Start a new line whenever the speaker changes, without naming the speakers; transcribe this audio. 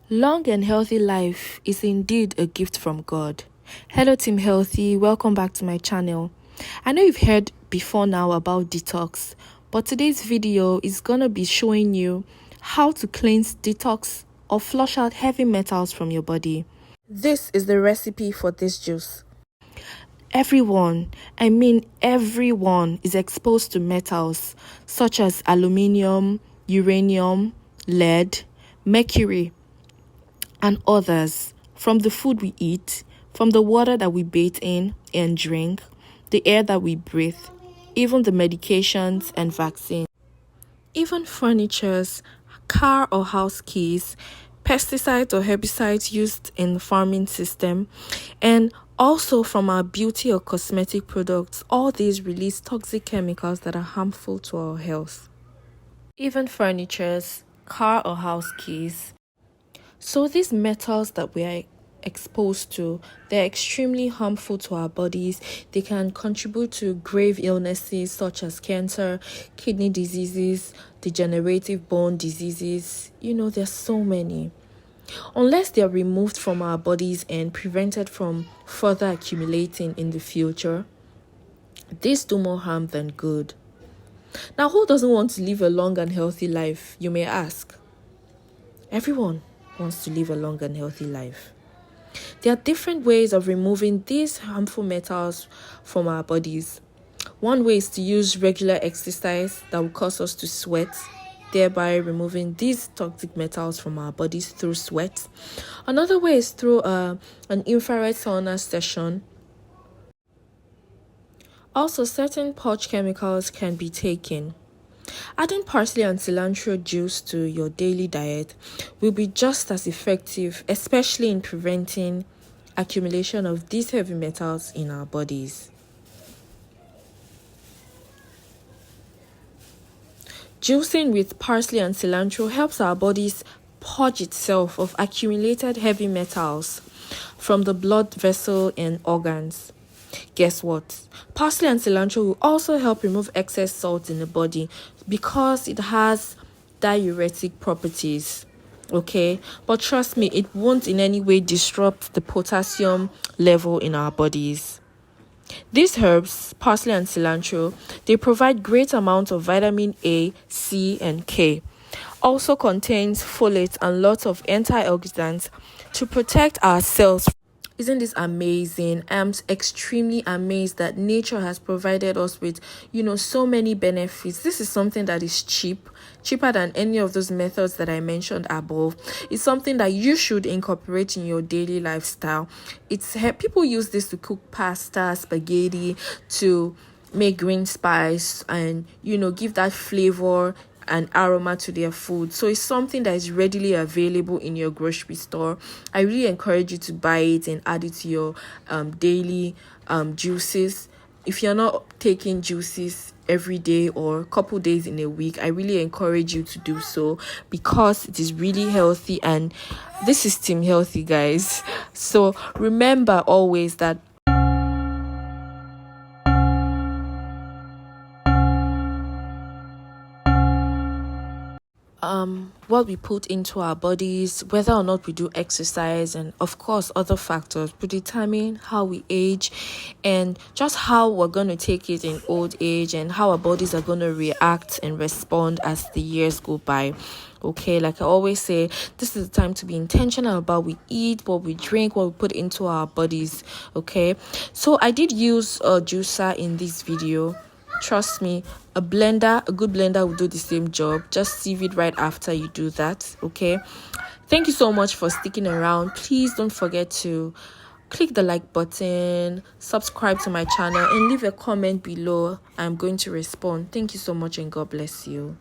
Long and healthy life is indeed a gift from God. Hello Team Healthy, welcome back to my channel. I know you've heard before now about detox, but today's video is gonna be showing you how to cleanse, detox, or flush out heavy metals from your body. This is the recipe for this juice. Everyone is exposed to metals such as aluminium, uranium, lead, mercury, and others from the food we eat, from the water that we bathe in and drink, the air that we breathe, even the medications and vaccines, even furnitures, car or house keys, pesticides or herbicides used in the farming system, and also from our beauty or cosmetic products. All these release toxic chemicals that are harmful to our health. Even furnitures, car or house keys. So these metals that we are exposed to, they're extremely harmful to our bodies. They can contribute to grave illnesses such as cancer, kidney diseases, degenerative bone diseases. There's so many. Unless they're removed from our bodies and prevented from further accumulating in the future, these do more harm than good. Now, who doesn't want to live a long and healthy life, you may ask? Everyone wants to live a long and healthy life. There are different ways of removing these harmful metals from our bodies. One way is to use regular exercise that will cause us to sweat, thereby removing these toxic metals from our bodies through sweat. Another way is through an infrared sauna session. Also, certain purge chemicals can be taken. Adding parsley and cilantro juice to your daily diet will be just as effective, especially in preventing accumulation of these heavy metals in our bodies. Juicing with parsley and cilantro helps our bodies purge itself of accumulated heavy metals from the blood vessel and organs. Guess what? Parsley and cilantro will also help remove excess salt in the body because it has diuretic properties. Okay, but trust me, it won't in any way disrupt the potassium level in our bodies. These herbs, parsley and cilantro, they provide great amounts of vitamin A, C, and K. Also contains folate and lots of antioxidants to protect our cells. Isn't this amazing? I'm extremely amazed that nature has provided us with, so many benefits. This is something that is cheaper than any of those methods that I mentioned above. It's something that you should incorporate in your daily lifestyle. People use this to cook pasta, spaghetti, to make green spice and, give that flavor and aroma to their food. So it's something that is readily available in your grocery store. I really encourage you to buy it and add it to your daily juices. If you're not taking juices every day or a couple days in a week, I really encourage you to do so because it is really healthy, and this is Team Healthy, guys. So remember always that what we put into our bodies, whether or not we do exercise, and of course other factors will determine how we age and just how we're going to take it in old age and how our bodies are going to react and respond as the years go by. Okay, like I always say, this is the time to be intentional about what we eat, what we drink, what we put into our bodies. Okay, so I did use a juicer in this video. Trust me, a good blender will do the same job. Just sieve it right after you do that. Okay, thank you so much for sticking around. Please don't forget to click the like button, subscribe to my channel, and leave a comment below. I'm going to respond. Thank you so much, and God bless you.